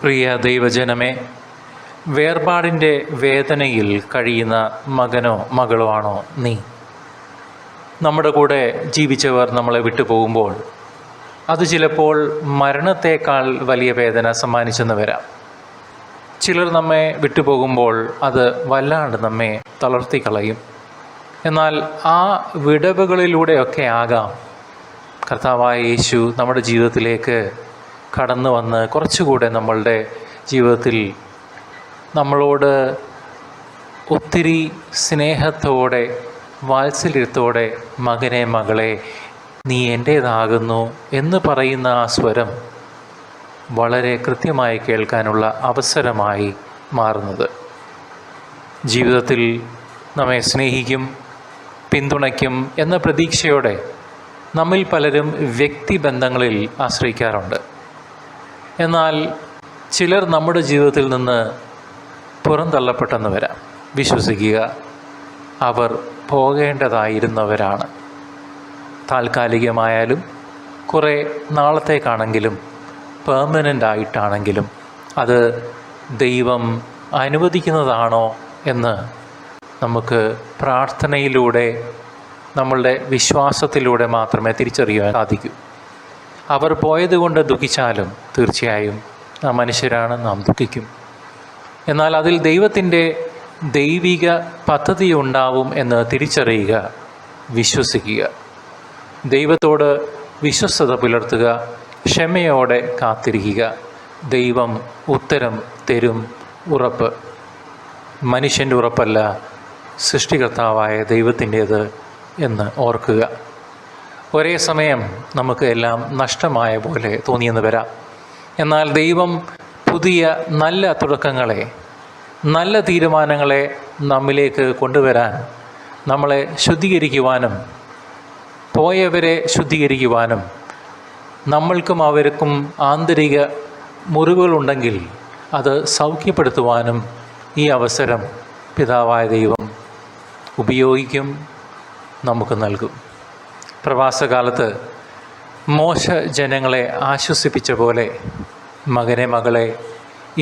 പ്രിയ ദൈവജനമേ, വേർപാടിൻ്റെ വേദനയിൽ കഴിയുന്ന മകനോ മകളോ ആണോ നീ? നമ്മുടെ കൂടെ ജീവിച്ചവർ നമ്മളെ വിട്ടുപോകുമ്പോൾ അത് ചിലപ്പോൾ മരണത്തേക്കാൾ വലിയ വേദന സമ്മാനിച്ചെന്ന് വരാം. ചിലർ നമ്മെ വിട്ടുപോകുമ്പോൾ അത് വല്ലാണ്ട് നമ്മെ തളർത്തിക്കളയും. എന്നാൽ ആ വിടവുകളിലൂടെയൊക്കെ ആകാം കർത്താവായ യേശു നമ്മുടെ ജീവിതത്തിലേക്ക് കടന്നു വന്ന് കുറച്ചുകൂടെ നമ്മളുടെ ജീവിതത്തിൽ നമ്മളോട് ഒത്തിരി സ്നേഹത്തോടെ വാത്സല്യത്തോടെ മകനെ മകളെ നീ എൻ്റേതാകുന്നു എന്ന് പറയുന്ന ആ സ്വരം വളരെ കൃത്യമായി കേൾക്കാനുള്ള അവസരമായി മാറുന്നത്. ജീവിതത്തിൽ നമ്മെ സ്നേഹിക്കും, പിന്തുണയ്ക്കും എന്ന പ്രതീക്ഷയോടെ നമ്മിൽ പലരും വ്യക്തിബന്ധങ്ങളിൽ ആശ്രയിക്കാറുണ്ട്. എന്നാൽ ചിലർ നമ്മുടെ ജീവിതത്തിൽ നിന്ന് പുറന്തള്ളപ്പെട്ടെന്ന് വരാം. വിശ്വസിക്കുക, അവർ പോകേണ്ടതായിരുന്നവരാണ്. താൽക്കാലികമായാലും കുറേ നാളത്തേക്കാണെങ്കിലും പെർമനൻ്റ് ആയിട്ടാണെങ്കിലും അത് ദൈവം അനുവദിക്കുന്നതാണോ എന്ന് നമുക്ക് പ്രാർത്ഥനയിലൂടെ നമ്മളുടെ വിശ്വാസത്തിലൂടെ മാത്രമേ തിരിച്ചറിയാൻ സാധിക്കൂ. അവർ പോയതുകൊണ്ട് ദുഃഖിച്ചാലും തീർച്ചയായും നാം മനുഷ്യരാണ്, നാം ദുഃഖിക്കും. എന്നാൽ അതിൽ ദൈവത്തിൻ്റെ ദൈവിക പദ്ധതി ഉണ്ടാവും എന്ന് തിരിച്ചറിയുക, വിശ്വസിക്കുക, ദൈവത്തോട് വിശ്വസ്തത പുലർത്തുക, ക്ഷമയോടെ കാത്തിരിക്കുക. ദൈവം ഉത്തരം തരും, ഉറപ്പ്. മനുഷ്യൻ്റെ ഉറപ്പല്ല, സൃഷ്ടികർത്താവായ ദൈവത്തിൻ്റേത് എന്ന് ഓർക്കുക. ഒരേ സമയം നമുക്ക് എല്ലാം നഷ്ടമായ പോലെ തോന്നിയെന്ന് വരാം. എന്നാൽ ദൈവം പുതിയ നല്ല തുടക്കങ്ങളെ, നല്ല തീരുമാനങ്ങളെ നമ്മിലേക്ക് കൊണ്ടുവരാൻ, നമ്മളെ ശുദ്ധീകരിക്കുവാനും പോയവരെ ശുദ്ധീകരിക്കുവാനും, നമ്മൾക്കും അവർക്കും ആന്തരിക മുറിവുകളുണ്ടെങ്കിൽ അത് സൗഖ്യപ്പെടുത്തുവാനും ഈ അവസരം പിതാവായ ദൈവം ഉപയോഗിക്കും, നമുക്ക് നൽകും. പ്രവാസകാലത്ത് മോശ ജനങ്ങളെ ആശ്വസിപ്പിച്ച പോലെ മകനെ മകളെ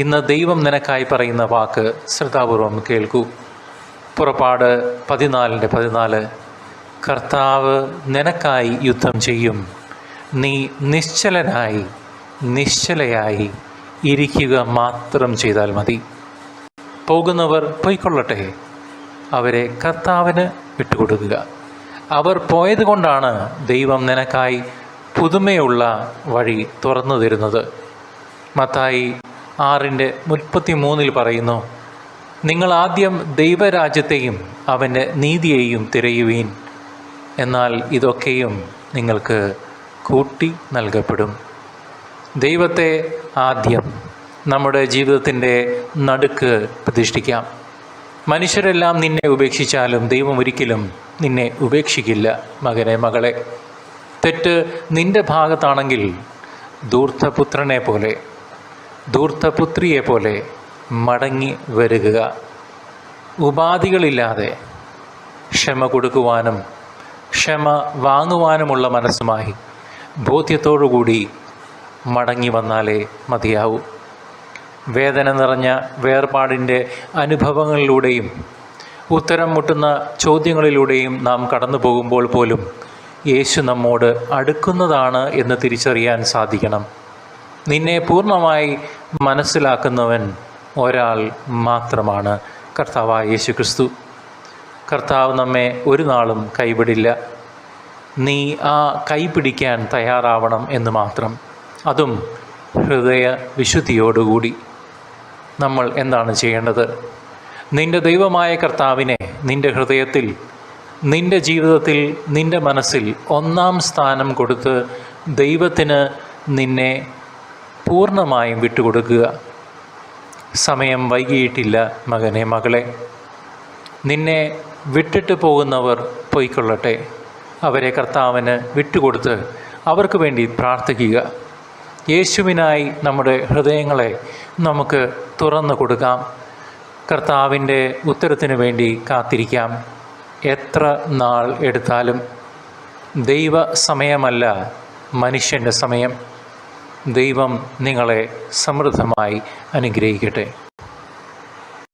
ഇന്ന് ദൈവം നിനക്കായി പറയുന്ന വാക്ക് ശ്രദ്ധാപൂർവം കേൾക്കൂ. പുറപ്പാട് 14:14 കർത്താവ് നിനക്കായി യുദ്ധം ചെയ്യും, നീ നിശ്ചലനായി നിശ്ചലയായി ഇരിക്കുക മാത്രം ചെയ്താൽ മതി. പോകുന്നവർ പൊയ്ക്കൊള്ളട്ടെ, അവരെ കർത്താവിന് വിട്ടുകൊടുക്കുക. അവർ പോയതുകൊണ്ടാണ് ദൈവം നിനക്കായി പുതുമയുള്ള വഴി തുറന്നു തരുന്നത്. മത്തായി 6:33 പറയുന്നു, നിങ്ങൾ ആദ്യം ദൈവരാജ്യത്തെയും അവൻ്റെ നീതിയെയും തിരയുവീൻ, എന്നാൽ ഇതൊക്കെയും നിങ്ങൾക്ക് കൂട്ടി നൽകപ്പെടും. ദൈവത്തെ ആദ്യം നമ്മുടെ ജീവിതത്തിൻ്റെ നടുക്ക് പ്രതിഷ്ഠിക്കാം. മനുഷ്യരെല്ലാം നിന്നെ ഉപേക്ഷിച്ചാലും ദൈവം ഒരിക്കലും നിന്നെ ഉപേക്ഷിക്കില്ല. മകനെ മകളെ, തെറ്റ് നിൻ്റെ ഭാഗത്താണെങ്കിൽ ധൂർത്തപുത്രനെ പോലെ, ധൂർത്തപുത്രിയെ പോലെ മടങ്ങി വരിക. ഉപാധികളില്ലാതെ ക്ഷമ കൊടുക്കുവാനും ക്ഷമ വാങ്ങുവാനുമുള്ള മനസ്സുമായി ബോധ്യത്തോടുകൂടി മടങ്ങി വന്നാലേ മതിയാവൂ. വേദന നിറഞ്ഞ വേർപാടിൻ്റെ അനുഭവങ്ങളിലൂടെയും ഉത്തരം മുട്ടുന്ന ചോദ്യങ്ങളിലൂടെയും നാം കടന്നു പോകുമ്പോൾ പോലും യേശു നമ്മോട് അടുക്കുന്നതാണ് എന്ന് തിരിച്ചറിയാൻ സാധിക്കണം. നിന്നെ പൂർണ്ണമായി മനസ്സിലാക്കുന്നവൻ ഒരാൾ മാത്രമാണ്, കർത്താവായ യേശു ക്രിസ്തു. കർത്താവ് നമ്മെ ഒരു നാളും കൈവിടില്ല. നീ ആ കൈപിടിക്കാൻ തയ്യാറാവണം എന്ന് മാത്രം, അതും ഹൃദയ വിശുദ്ധിയോടുകൂടി. നമ്മൾ എന്താണ് ചെയ്യേണ്ടത്? നിൻ്റെ ദൈവമായ കർത്താവിനെ നിൻ്റെ ഹൃദയത്തിൽ, നിൻ്റെ ജീവിതത്തിൽ, നിൻ്റെ മനസ്സിൽ ഒന്നാം സ്ഥാനം കൊടുത്ത് ദൈവത്തിന് നിന്നെ പൂർണ്ണമായും വിട്ടുകൊടുക്കുക. സമയം വൈകിയിട്ടില്ല മകനെ മകളെ. നിന്നെ വിട്ടിട്ട് പോകുന്നവർ പൊയ്ക്കൊള്ളട്ടെ, അവരെ കർത്താവിന് വിട്ടുകൊടുത്ത് അവർക്ക് വേണ്ടി പ്രാർത്ഥിക്കുക. യേശുവിനായി നമ്മുടെ ഹൃദയങ്ങളെ നമുക്ക് തുറന്നു കൊടുക്കാം. കർത്താവിൻ്റെ ഉത്തരത്തിന് വേണ്ടി കാത്തിരിക്കാം. എത്ര നാൾ എടുത്താലും ദൈവ സമയമല്ല മനുഷ്യൻ്റെ സമയം. ദൈവം നിങ്ങളെ സമൃദ്ധമായി അനുഗ്രഹിക്കട്ടെ.